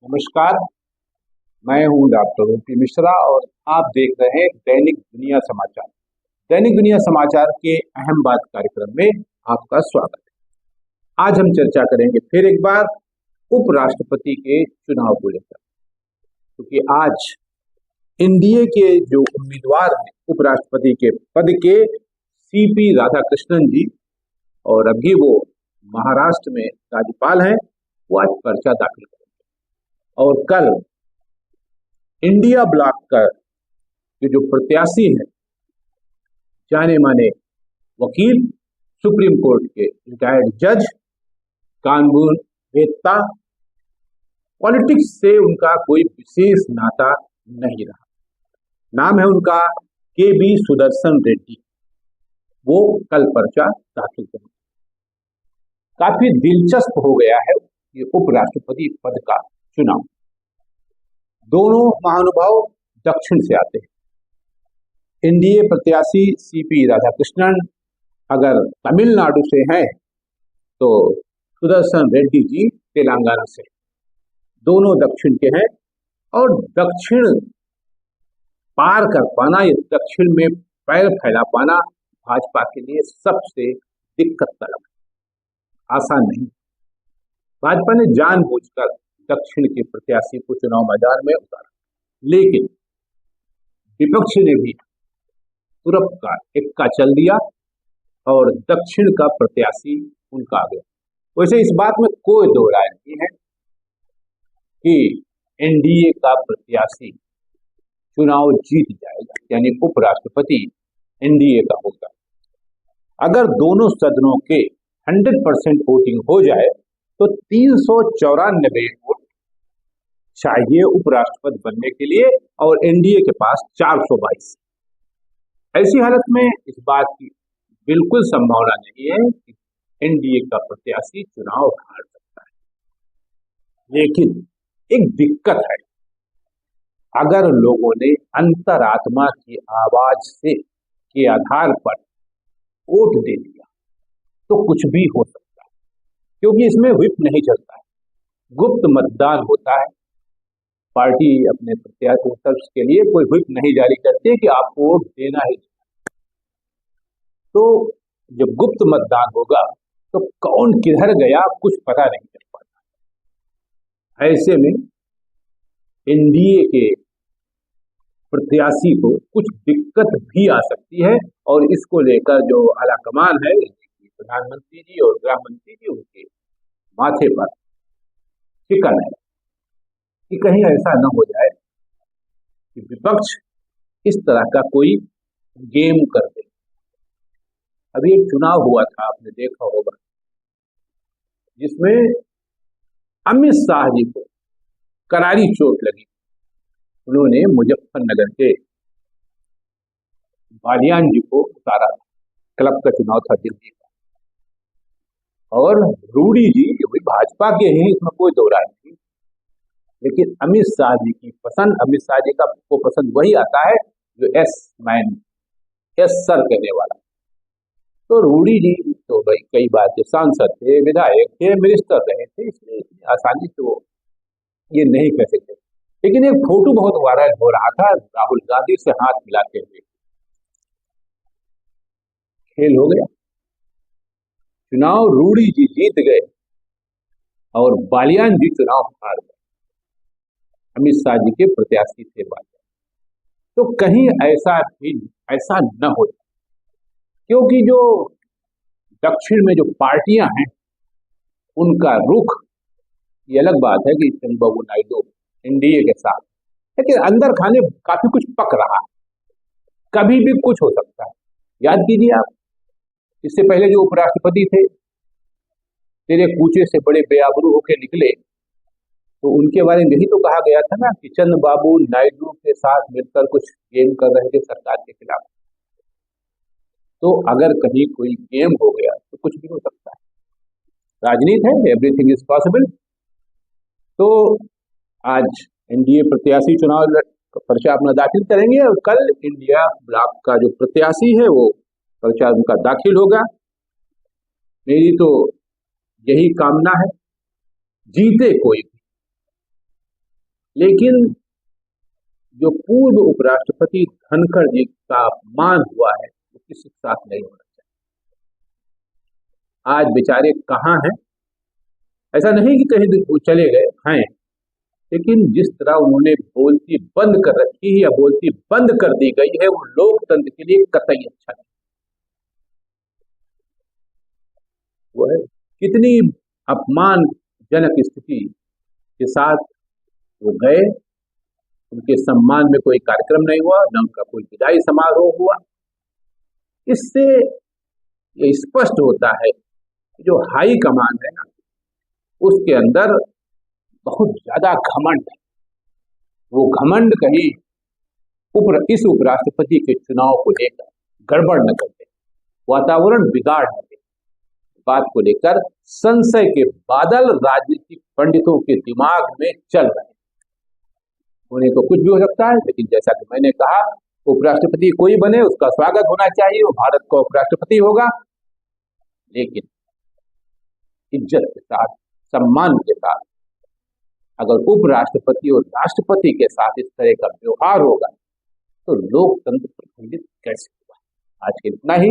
नमस्कार। मैं हूं डॉक्टर ओपी मिश्रा और आप देख रहे हैं दैनिक दुनिया समाचार। दैनिक दुनिया समाचार के अहम बात कार्यक्रम में आपका स्वागत है। आज हम चर्चा करेंगे फिर एक बार उपराष्ट्रपति के चुनाव को लेकर, क्योंकि आज एनडीए के जो उम्मीदवार हैं उपराष्ट्रपति के पद के, सीपी राधाकृष्णन जी, और अभी वो महाराष्ट्र में राज्यपाल हैं, वो आज पर्चा दाखिल करेंगे। और कल इंडिया ब्लॉक का ये जो प्रत्याशी है, जाने माने वकील, सुप्रीम कोर्ट के रिटायर्ड जज, कानून वेत्ता, पॉलिटिक्स से उनका कोई विशेष नाता नहीं रहा। नाम है उनका के.बी. सुदर्शन रेड्डी। वो कल पर्चा दाखिल करेंगे। काफी दिलचस्प हो गया है ये उपराष्ट्रपति पद का चुनाव। दोनों महानुभाव दक्षिण से आते हैं। एनडीए प्रत्याशी सीपी राधाकृष्णन अगर तमिलनाडु से हैं तो सुदर्शन रेड्डी जी तेलंगाना से। दोनों दक्षिण के हैं और दक्षिण पार कर पाना, ये दक्षिण में पैर फैला पाना भाजपा के लिए सबसे दिक्कत तलब है, आसान नहीं। भाजपा ने जानबूझकर दक्षिण के प्रत्याशी को चुनाव मैदान में उतारा, लेकिन विपक्ष ने भी तुरंत का इक्का चल दिया और दक्षिण का प्रत्याशी उनका आ गया। वैसे इस बात में कोई दो राय नहीं है कि एनडीए का प्रत्याशी चुनाव जीत जाएगा, यानी उपराष्ट्रपति एनडीए का होगा। अगर दोनों सदनों के 100% वोटिंग हो जाए तो 394 वोट चाहिए उपराष्ट्रपति बनने के लिए और एनडीए के पास 422। ऐसी हालत में इस बात की बिल्कुल संभावना नहीं है कि एनडीए का प्रत्याशी चुनाव हार सकता है। लेकिन एक दिक्कत है, अगर लोगों ने अंतरात्मा की आवाज से के आधार पर वोट दे दिया तो कुछ भी हो सकता है, क्योंकि इसमें व्हिप नहीं चलता है, गुप्त मतदान होता है। पार्टी अपने प्रत्याशी के लिए कोई व्हिप नहीं जारी करती कि आपको वोट देना ही। तो जब गुप्त मतदान होगा तो कौन किधर गया कुछ पता नहीं चल पाता। ऐसे में एनडीए के प्रत्याशी को कुछ दिक्कत भी आ सकती है और इसको लेकर जो आलाकमान है, प्रधानमंत्री जी और गृह मंत्री जी, उनके माथे पर शिकन है कि कहीं ऐसा न हो जाए कि विपक्ष इस तरह का कोई गेम कर दे। अभी एक चुनाव हुआ था, आपने देखा होगा, जिसमें अमित शाह जी को करारी चोट लगी। उन्होंने मुजफ्फरनगर के बालियान जी को उतारा था। क्लब का चुनाव था दिल्ली का, और रूडी जी भी भाजपा के हैं, इसमें कोई दो राय नहीं। लेकिन अमित शाह जी की पसंद, अमित शाह जी का को पसंद वही आता है जो एस मैन, एस सर कहने वाला। तो रूडी जी तो भाई कई बार के सांसद थे, विधायक थे, मिनिस्टर रहे थे, इसलिए इतनी आसानी से वो ये नहीं कह सकते। लेकिन एक फोटो बहुत वायरल हो रहा था राहुल गांधी से हाथ मिलाते हुए। खेल हो गया, चुनाव रूडी जी जीत गए और बालियान जी चुनाव हार गए। अमित शाह जी के प्रत्याशी थे बालियान। तो कहीं ऐसा न हो, क्योंकि जो दक्षिण में जो पार्टियां हैं उनका रुख, ये अलग बात है कि चंद्रबाबू नायडू एनडीए के साथ, लेकिन अंदर खाने काफी कुछ पक रहा है, कभी भी कुछ हो सकता है। याद कीजिए आप, इससे पहले जो उपराष्ट्रपति थे, तेरे कूचे से बड़े बेआबरू होकर निकले, तो उनके बारे में यही तो कहा गया था ना कि चंद्रबाबू नायडू के साथ मिलकर कुछ गेम कर रहे थे सरकार के खिलाफ। तो अगर कहीं कोई गेम हो गया तो कुछ भी हो सकता है। राजनीति है, एवरीथिंग इज पॉसिबल। तो आज एनडीए प्रत्याशी चुनाव पर्चा अपना दाखिल करेंगे और कल इंडिया ब्लॉक का जो प्रत्याशी है वो पर्चा उनका दाखिल होगा। मेरी तो यही कामना है, जीते कोई भी, लेकिन जो पूर्व उपराष्ट्रपति धनखड़ जी का अपमान हुआ है वो किसी के साथ नहीं होना चाहिए। आज बेचारे कहाँ हैं? ऐसा नहीं कि कहीं वो चले गए हैं, लेकिन जिस तरह उन्होंने बोलती बंद कर रखी है या बोलती बंद कर दी गई है, वो लोकतंत्र के लिए कतई अच्छा नहीं। वो है कितनी अपमानजनक स्थिति के साथ वो गए, उनके सम्मान में कोई कार्यक्रम नहीं हुआ, न उनका कोई विदाई समारोह हुआ। इससे ये स्पष्ट होता है कि जो हाई कमान है ना, उसके अंदर बहुत ज्यादा घमंड है। वो घमंड कहीं इस उपराष्ट्रपति के चुनाव को लेकर गड़बड़ न कर दे, वातावरण बिगाड़ न दे, बात को लेकर संशय के बादल राजनीतिक पंडितों के दिमाग में चल रहे हैं। उन्हें तो कुछ भी हो सकता है, लेकिन जैसा कि मैंने कहा, उपराष्ट्रपति कोई बने उसका स्वागत होना चाहिए, वो भारत का उपराष्ट्रपति होगा, लेकिन इज्जत के साथ, सम्मान के साथ। अगर उपराष्ट्रपति और राष्ट्रपति के साथ इस तरह का व्यवहार होगा तो लोकतंत्र प्रफुल्लित कैसे होगा। आज के इतना ही।